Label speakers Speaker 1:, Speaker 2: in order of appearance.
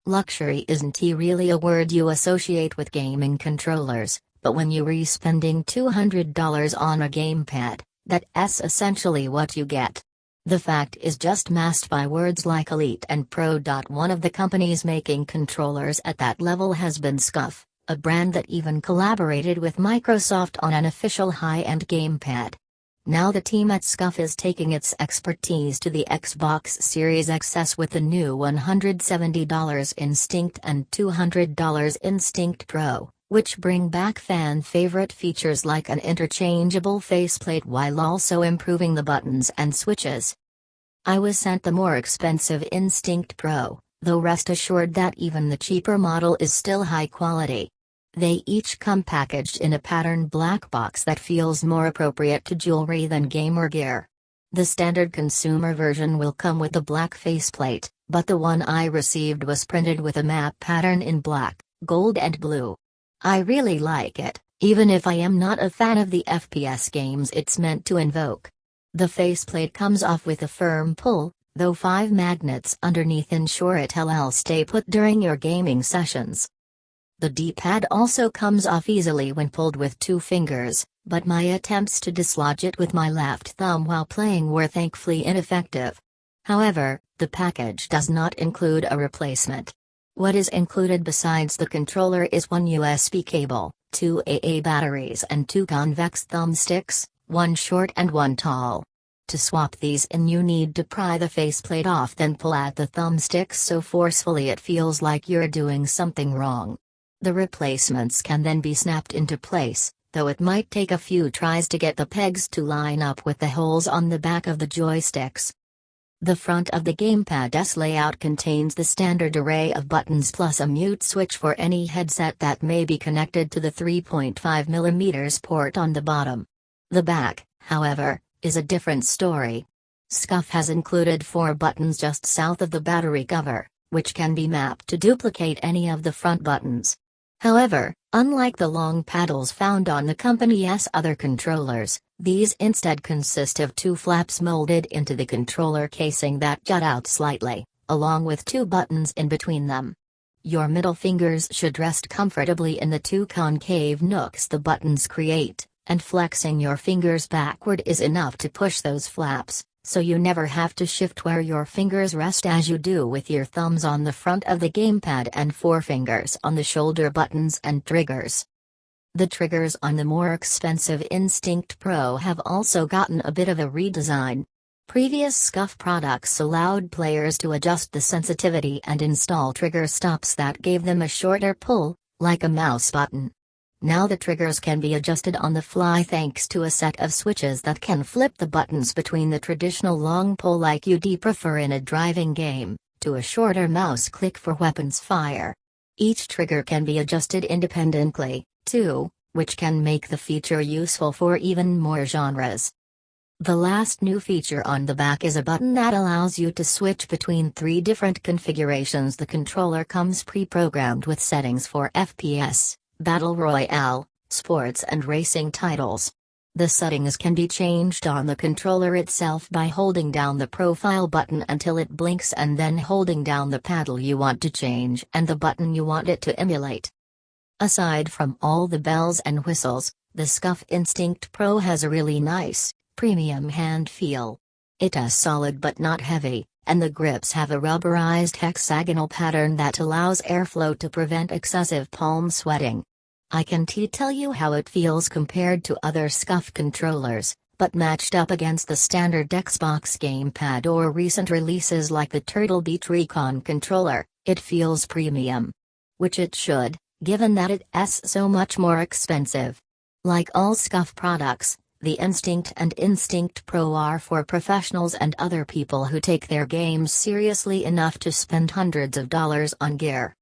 Speaker 1: Luxury isn't really a word you associate with gaming controllers, but when you're spending $200 on a gamepad, that's essentially what you get. The fact is just masked by words like Elite and Pro. One of the companies making controllers at that level has been Scuf, a brand that even collaborated with Microsoft on an official high-end gamepad. Now the team at Scuf is taking its expertise to the Xbox Series XS with the new $170 Instinct and $200 Instinct Pro, which bring back fan-favorite features like an interchangeable faceplate while also improving the buttons and switches. I was sent the more expensive Instinct Pro, though rest assured that even the cheaper model is still high quality. They each come packaged in a patterned black box that feels more appropriate to jewelry than gamer gear. The standard consumer version will come with the black faceplate, but the one I received was printed with a map pattern in black, gold and blue. I really like it, even if I am not a fan of the FPS games it's meant to invoke. The faceplate comes off with a firm pull, though 5 magnets underneath ensure it'll stay put during your gaming sessions. The D-pad also comes off easily when pulled with 2 fingers, but my attempts to dislodge it with my left thumb while playing were thankfully ineffective. However, the package does not include a replacement. What is included besides the controller is one USB cable, 2 AA batteries and 2 convex thumbsticks, one short and one tall. To swap these in you need to pry the faceplate off then pull at the thumbsticks so forcefully it feels like you're doing something wrong. The replacements can then be snapped into place, though it might take a few tries to get the pegs to line up with the holes on the back of the joysticks. The front of the gamepad's layout contains the standard array of buttons plus a mute switch for any headset that may be connected to the 3.5mm port on the bottom. The back, however, is a different story. Scuf has included 4 buttons just south of the battery cover, which can be mapped to duplicate any of the front buttons. However, unlike the long paddles found on the company's other controllers, these instead consist of 2 flaps molded into the controller casing that jut out slightly, along with 2 buttons in between them. Your middle fingers should rest comfortably in the 2 concave nooks the buttons create, and flexing your fingers backward is enough to push those flaps, so you never have to shift where your fingers rest as you do with your thumbs on the front of the gamepad and forefingers on the shoulder buttons and triggers. The triggers on the more expensive Instinct Pro have also gotten a bit of a redesign. Previous Scuf products allowed players to adjust the sensitivity and install trigger stops that gave them a shorter pull, like a mouse button. Now the triggers can be adjusted on the fly thanks to a set of switches that can flip the buttons between the traditional long pull like you'd prefer in a driving game, to a shorter mouse click for weapons fire. Each trigger can be adjusted independently, too, which can make the feature useful for even more genres. The last new feature on the back is a button that allows you to switch between 3 different configurations. The controller comes pre-programmed with settings for FPS, Battle Royale, sports and racing titles. The settings can be changed on the controller itself by holding down the profile button until it blinks and then holding down the paddle you want to change and the button you want it to emulate. Aside from all the bells and whistles, the Scuf Instinct Pro has a really nice, premium hand feel. It is solid but not heavy, and the grips have a rubberized hexagonal pattern that allows airflow to prevent excessive palm sweating. I can't tell you how it feels compared to other Scuf controllers, but matched up against the standard Xbox gamepad or recent releases like the Turtle Beach Recon controller, it feels premium. Which it should, given that it's so much more expensive. Like all Scuf products, the Instinct and Instinct Pro are for professionals and other people who take their games seriously enough to spend hundreds of dollars on gear.